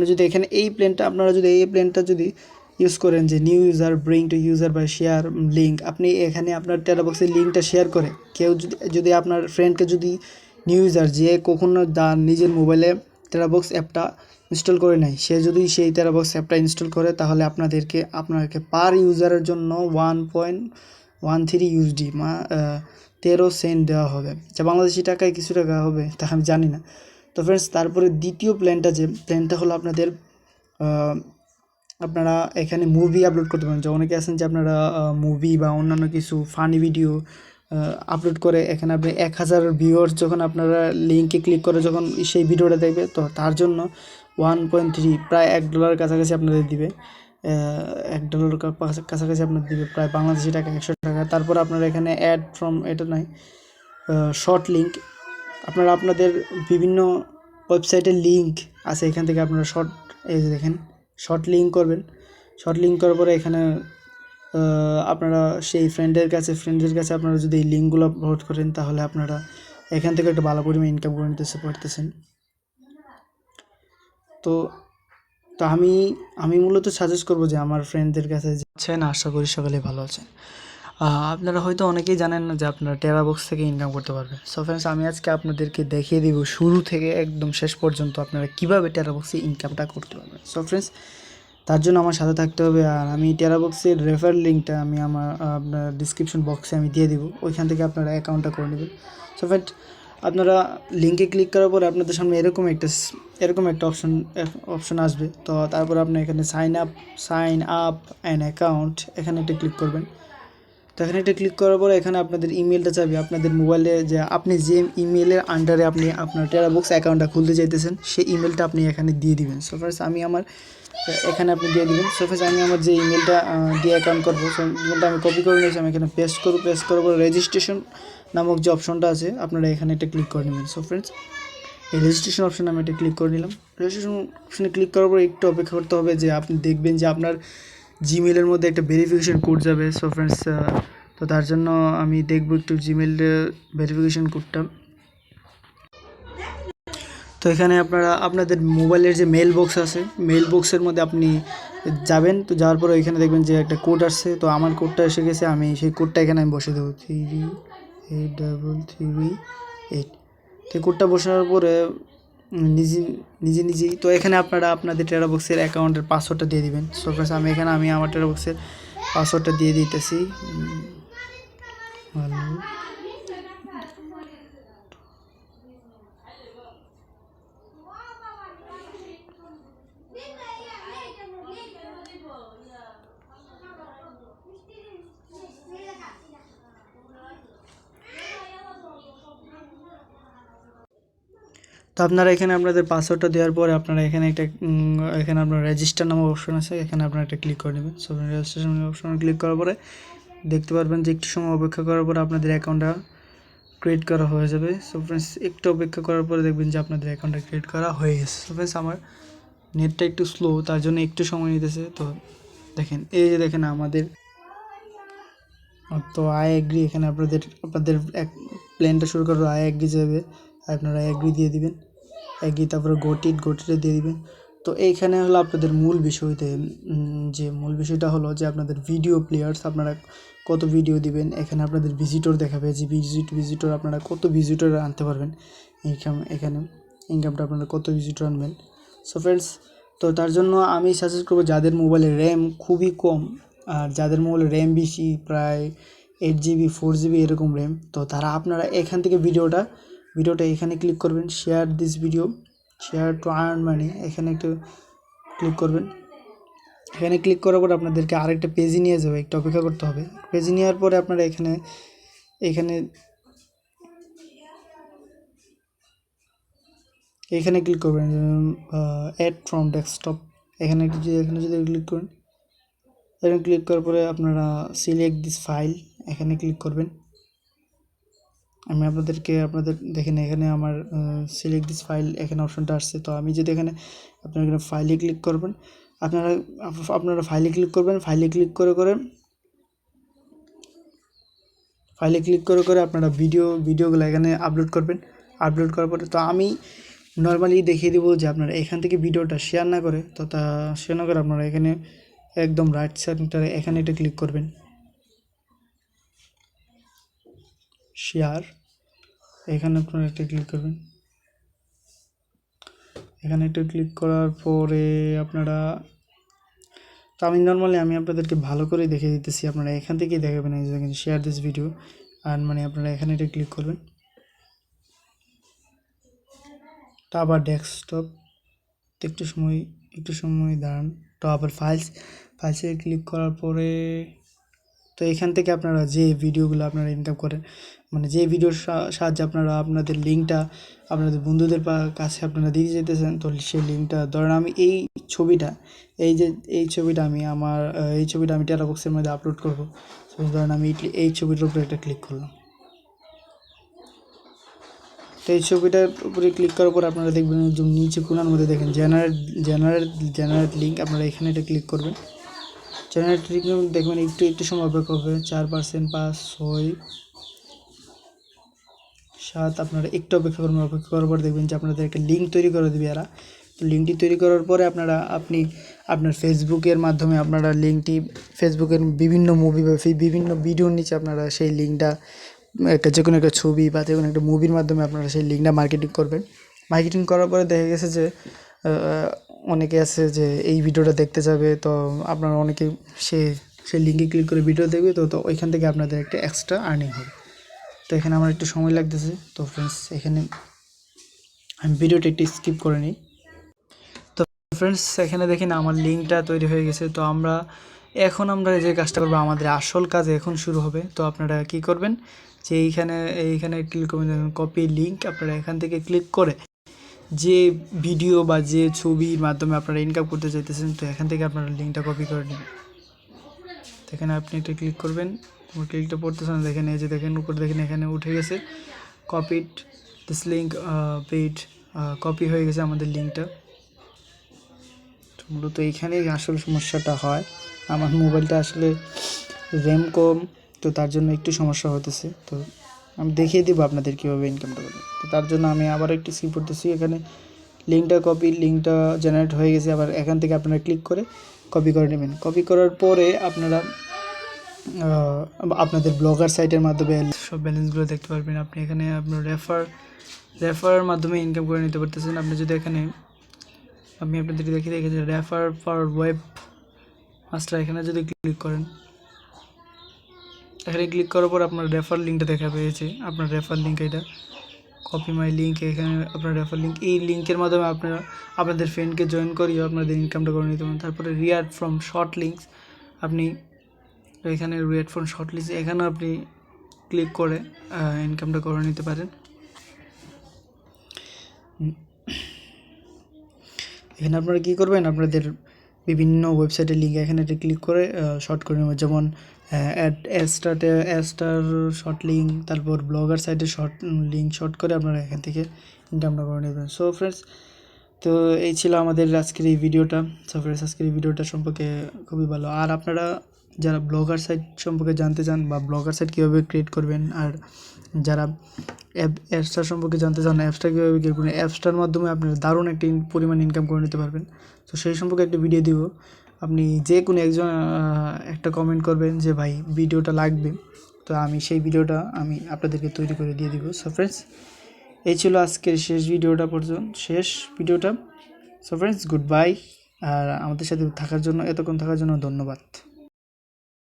যদি এখানে এই প্ল্যানটা আপনারা যদি এই প্ল্যানটা যদি ইউজ করেন যে new user bring to user বা শেয়ার লিঙ্ক, আপনি এখানে আপনার টেরাবক্সের লিঙ্কটা শেয়ার করে কেউ যদি আপনার ফ্রেন্ডকে যদি নিউ ইউজার যে কখনো নিজের মোবাইলে টেরাবক্স অ্যাপটা ইনস্টল করে নেয়, সে যদি সেই টেরাবক্স অ্যাপটা ইনস্টল করে তাহলে আপনাকে পার ইউজারের জন্য 1.13 ইউএসডি 13 সেন্ট দেওয়া হবে, যা বাংলাদেশি টাকায় কিছু টাকা হবে তা আমি জানি না। তো ফ্রেন্ডস, তারপরে দ্বিতীয় প্ল্যানটা হলো আপনারা এখানে মুভি আপলোড করতে পারেন। যে অনেকে আছেন যে আপনারা মুভি বা অন্যান্য কিছু ফানি ভিডিও আপলোড করে এখানে আপনি 1000 ভিউয়ার্স যখন আপনারা লিঙ্কে ক্লিক করে যখন সেই ভিডিওটা দেখবে, তো তার জন্য 1.3 প্রায় $1 কাছাকাছি আপনাদের দিবে, $1 কাছাকাছি আপনাদের দিবে, প্রায় বাংলাদেশি টাকা 100 টাকা। তারপর আপনারা এখানে অ্যাড ফ্রম এটা নাই শর্ট লিঙ্ক, আপনারা আপনাদের বিভিন্ন ওয়েবসাইটের লিঙ্ক আছে, এখান থেকে আপনারা এই যে দেখেন শর্ট লিঙ্ক করবেন। শর্ট লিঙ্ক করার পরে এখানে আপনারা সেই ফ্রেন্ডের কাছে আপনারা যদি এই লিঙ্কগুলো আপলোড করেন তাহলে আপনারা এখান থেকে একটা ভালো পরিমাণ ইনকাম করে নিতে পারতেছেন। তো তো আমি মূলত সাজেস্ট করবো যে আমার ফ্রেন্ডদের কাছে যাচ্ছেন, আশা করি সকালে ভালো আছেন। আপনারা হয়তো অনেকেই জানেন না যে আপনারা টেরাবক্স থেকে ইনকাম করতে পারবেন। সো ফ্রেন্ডস, আমি আজকে আপনাদেরকে দেখিয়ে দিব শুরু থেকে একদম শেষ পর্যন্ত আপনারা কীভাবে টেরাবক্সে ইনকামটা করতে পারবেন। সো ফ্রেন্ডস, তার জন্য আমার সাথে থাকতে হবে। আর আমি টেরাবক্সের রেফার লিঙ্কটা আমি আপনার ডিসক্রিপশন বক্সে আমি দিয়ে দিব, ওইখান থেকে আপনারা অ্যাকাউন্টটা করে নেবেন। সো ফ্রেন্ডস, আপনারা লিঙ্কে ক্লিক করার পরে আপনাদের সামনে এরকম একটা অপশন আসবে। তো তারপর আপনি এখানে সাইন আপ অ্যান অ্যাকাউন্ট এখানে একটা ক্লিক করবেন। তো এখানে একটা ক্লিক করার পরে এখানে আপনাদের ইমেলটা চাইবে, আপনাদের মোবাইলে যে আপনি যে ইমেলের আন্ডারে আপনি আপনার টেরাবক্স অ্যাকাউন্টটা খুলতে চাইতেছেন সেই ইমেলটা আপনি এখানে দিয়ে দিবেন। সো ফার্স্ট এখানে আপনি দিয়ে দিবেন। সো ফার্স্ট আমি আমার যে ইমেলটা দিয়ে অ্যাকাউন্ট করবো, ইমেলটা আমি কপি করে নিয়েছি, আমি এখানে পেস্ট করার পরে রেজিস্ট্রেশন নামক যে অপশনটা আছে আপনারা এখানে একটা ক্লিক করে নেবেন। সো ফ্রেন্ডস, এই রেজিস্ট্রেশন অপশানে আমি এটা ক্লিক করে নিলাম। রেজিস্ট্রেশন অপশানে ক্লিক করার পর একটু অপেক্ষা করতে হবে, যে আপনি দেখবেন যে আপনার জিমেলের মধ্যে একটা ভেরিফিকেশন কোড যাবে। সো ফ্রেন্ডস, তো তার জন্য আমি দেখব একটু জিমেলের ভেরিফিকেশন কোডটা। তো এখানে আপনাদের মোবাইলের যে মেল বক্স আছে, মেল বক্সের মধ্যে আপনি যাবেন। তো যাওয়ার পরে এখানে দেখবেন যে একটা কোড আসছে। তো আমার কোডটা এসে গেছে, আমি সেই কোডটা এখানে আমি বসে দেবো 383338। তো কোডটা বসানোর পরে নিজেই তো এখানে আপনারা আপনাদের টেরাবক্সের অ্যাকাউন্টের পাসওয়ার্ডটা দিয়ে দিবেন। সো ফ্রেন্ডস, আমি আমার টেরাবক্সের পাসওয়ার্ডটা দিয়ে দিতেছি। তো আপনারা এখানে আপনাদের পাসওয়ার্ডটা দেওয়ার পরে আপনারা এখানে আপনার রেজিস্টার নামক অপশন আছে, এখানে আপনারা একটা ক্লিক করে নেবেন। সো রেজিস্ট্রেশন অপশনে ক্লিক করার পরে দেখতে পারবেন যে একটু সময় অপেক্ষা করার পরে আপনাদের অ্যাকাউন্টটা ক্রিয়েট করা হয়ে যাবে। সো ফ্রেন্ডস, একটু অপেক্ষা করার পরে দেখবেন যে আপনাদের অ্যাকাউন্টটা ক্রিয়েট করা হয়ে গেছে। সো ফ্রেন্ডস, আমার নেটটা একটু স্লো, তার জন্য একটু সময় নিতেছে। তো দেখেন, এই যে দেখেন আমাদের তো আই এগ্রি, এখানে আপনাদের প্ল্যানটা শুরু করার আই এগ্রি যাবে, আপনারা এগ্রি দিয়ে দিবেন। এগ্রি, তারপরে গোটিটা দিয়ে দিবেন। তো এইখানে হলো আপনাদের মূল বিষয়টা হলো যে আপনাদের ভিডিও প্লেয়ার্স, আপনারা কত ভিডিও দিবেন। এখানে আপনাদের ভিজিটর দেখাবে যে ভিজিটর আপনারা কত ভিজিটর আনতে পারবেন। এখানে ইনকামটা আপনারা কত ভিজিটর আনবেন। সো ফ্রেন্ডস, তো তার জন্য আমি সাজেস্ট করবো যাদের মোবাইলে র্যাম খুবই কম আর যাদের মোবাইলে র্যাম বেশি, প্রায় 8GB 4GB এরকম র্যাম, তো আপনারা এখান থেকে ভিডিওটা এখানে ক্লিক করবেন, শেয়ার টু আর্ন মানি, এখানে একটু ক্লিক করবেন। এখানে ক্লিক করার পর আপনাদেরকে আরেকটা পেজে নিয়ে যাবে, একটু অপেক্ষা করতে হবে। পেজে নেওয়ার পরে আপনারা এখানে ক্লিক করবেন, অ্যাড ফ্রম ডেস্কটপ, এখানে যদি ক্লিক করেন, এখানে ক্লিক করার পরে আপনারা সিলেক্ট দিস ফাইল, এখানে ক্লিক করবেন। আমি আপনাদের দেখেন এখানে আমার সিলেক্ট দিস ফাইল এখানে অপশনটা আসছে। তো আমি যদি আপনারা এখানে ফাইলে ক্লিক করবেন, আপনারা ফাইলে ক্লিক করবেন। ফাইলে ক্লিক করে আপনারা ভিডিওগুলো এখানে আপলোড করবেন। আপলোড করার পরে তো আমি নর্মালি দেখিয়ে দেবো যে আপনারা এখান থেকে ভিডিওটা শেয়ার না করে শেয়ার না করে আপনারা এখানে একদম রাইট সেন্টারে এখানে এটা ক্লিক করবেন, শেয়ার, এখানে আপনারা একটা ক্লিক করবেন। এখানে একটা ক্লিক করার পরে আপনারা, তো আমি আপনাদেরকে ভালো করে দেখিয়ে দিতেছি, আপনারা এখান থেকেই দেখাবেন। এই দেখেন শেয়ার দিস ভিডিও, আর মানে আপনারা এখানে এটা ক্লিক করবেন। তো আবার ডেস্কটপ, একটু সময় দাঁড়ান। তো আবার ফাইলসে ক্লিক করার পরে, তো এখান থেকে আপনারা যে ভিডিওগুলো আপনারা ইনকাম করেন, মানে যে ভিডিওর সাহায্যে আপনারা আপনাদের লিঙ্কটা আপনাদের বন্ধুদের কাছে আপনারা দিয়ে যেতেছেন, তো সেই লিঙ্কটা ধরেন আমি এই ছবিটা আমি টেরাবক্সের মধ্যে আপলোড করবো। তো ধরেন আমি এই ছবিটার উপরে একটা ক্লিক করলাম। তো এই ছবিটার উপরে ক্লিক করার পর আপনারা দেখবেন যে নিচে কোণার মধ্যে দেখেন জেনারেট লিঙ্ক, আপনারা এখানে এটা ক্লিক করবেন। জেনারেট লিঙ্ক দেখবেন একটু সময় অপেক্ষা হবে, 4%, 5, 6, 7, আপনারা একটু অপেক্ষা করার পর দেখবেন যে আপনাদের একটা লিঙ্ক তৈরি করে দেবে এরা। তো লিঙ্কটি তৈরি করার পরে আপনি আপনার ফেসবুকের মাধ্যমে আপনারা লিঙ্কটি ফেসবুকের বিভিন্ন মুভি বা বিভিন্ন ভিডিওর নিচে আপনারা সেই লিঙ্কটা যে কোনো একটা ছবি বা যে কোনো একটা মুভির মাধ্যমে আপনারা সেই লিঙ্কটা মার্কেটিং করবেন। মার্কেটিং করার পরে দেখা গেছে যে অনেকে আছে যে এই ভিডিওটা দেখতে যাবে, তো আপনারা অনেকে সেই লিঙ্কে ক্লিক করে ভিডিও দেখবে, তো ওইখান থেকে আপনাদের একটা এক্সট্রা আর্নিং হবে। তো এখানে আমার একটু সময় লাগতেছে, তো ফ্রেন্ডস এখানে আমি ভিডিওটা একটু স্কিপ করে নিই। তো ফ্রেন্ডস এখানে দেখেন আমার লিঙ্কটা তৈরি হয়ে গেছে। তো আমরা যে কাজটা করবো, আমাদের আসল কাজ এখন শুরু হবে। তো আপনারা কি করবেন যে এইখানে ক্লিক করবেন, কপি লিঙ্ক, আপনারা এখান থেকে ক্লিক করে যে ভিডিও বা যে ছবির মাধ্যমে আপনারা ইনকাম করতে চাইতেছেন, তো এখান থেকে আপনারা লিঙ্কটা কপি করে নেবেন। তো এখানে আপনি এটা ক্লিক করবেন, ক্লিকটা পড়তেছে না, দেখেন এই যে দেখেন উপরে দেখেন এখানে উঠে গেছে copied this link paid, copy হয়ে গেছে আমাদের লিঙ্কটা। মূলত এইখানেই আসল সমস্যাটা হয়, আমার মোবাইলটা আসলে র্যাম কম, তো তার জন্য একটু সমস্যা হতেছে। তো আমি দেখিয়ে দেবো আপনাদের কীভাবে ইনকামটা করবেন। তো তার জন্য আমি আবার একটু স্কিপ করতেছি। এখানে লিঙ্কটা জেনারেট হয়ে গেছে, আবার এখান থেকে আপনারা ক্লিক করে কপি করে নেবেন। কপি করার পরে আপনারা আপনাদের ব্লগার সাইটের মাধ্যমে সব ব্যালেন্সগুলো দেখতে পারবেন। আপনি এখানে আপনার রেফারের মাধ্যমে ইনকাম করে নিতে পারতেছেন। আপনি যদি এখানে আমি আপনাদেরকে দেখিয়ে রেখেছি রেফার ফর ওয়েব মাস্টার, এখানে যদি ক্লিক করেন, এখানে ক্লিক করার পর আপনার রেফার লিঙ্কটা দেখা পেয়েছে, আপনার রেফার লিঙ্ক এটা কপি মাই লিঙ্ক, এখানে আপনার রেফার লিঙ্ক, এই লিঙ্কের মাধ্যমে আপনারা আপনাদের ফ্রেন্ডকে জয়েন করিয়ে আপনাদের ইনকামটা করে নিতে পারেন। তারপরে রিয়ার্ড ফ্রম শর্ট লিঙ্কস, আপনি এখানে রিয়ার্ড ফ্রম শর্ট লিঙ্কস এখানেও আপনি ক্লিক করে ইনকামটা করে নিতে পারেন। এখানে আপনারা কী করবেন, আপনাদের বিভিন্ন ওয়েবসাইটের লিঙ্ক এখানে একটা ক্লিক করে শর্ট করে নেবেন, যেমন অ্যাস্টার শর্ট লিঙ্ক, তারপর ব্লগার সাইটের লিঙ্ক শর্ট করে আপনারা এখান থেকে ইনকামটা করে নেবেন। সো ফ্রেন্ডস, তো এই ছিল আমাদের আজকের এই ভিডিওটা। সো ফ্রেন্ডস, আজকের এই ভিডিওটা সম্পর্কে খুবই ভালো। আর আপনারা যারা ব্লগার সাইট সম্পর্কে জানতে চান বা ব্লগার সাইট কীভাবে ক্রিয়েট করবেন, আর যারা অ্যাপসটার সম্পর্কে জানতে চান অ্যাপসটা কীভাবে ক্রিয়েট করবেন, অ্যাপসটার মাধ্যমে আপনারা দারুণ একটা পরিমাণ ইনকাম করে নিতে পারবেন। তো সেই সম্পর্কে একটা ভিডিও দিব। আপনি যে কোনো একজন একটা কমেন্ট করবেন যে ভাই ভিডিওটা লাগবে, তো আমি সেই ভিডিওটা আমি আপনাদেরকে তৈরি করে দিয়ে দিব। সো ফ্রেন্ডস, এই ছিল আজকের শেষ ভিডিওটা। So friends, goodbye. আর আমাদের সাথে এতক্ষণ থাকার জন্য ধন্যবাদ।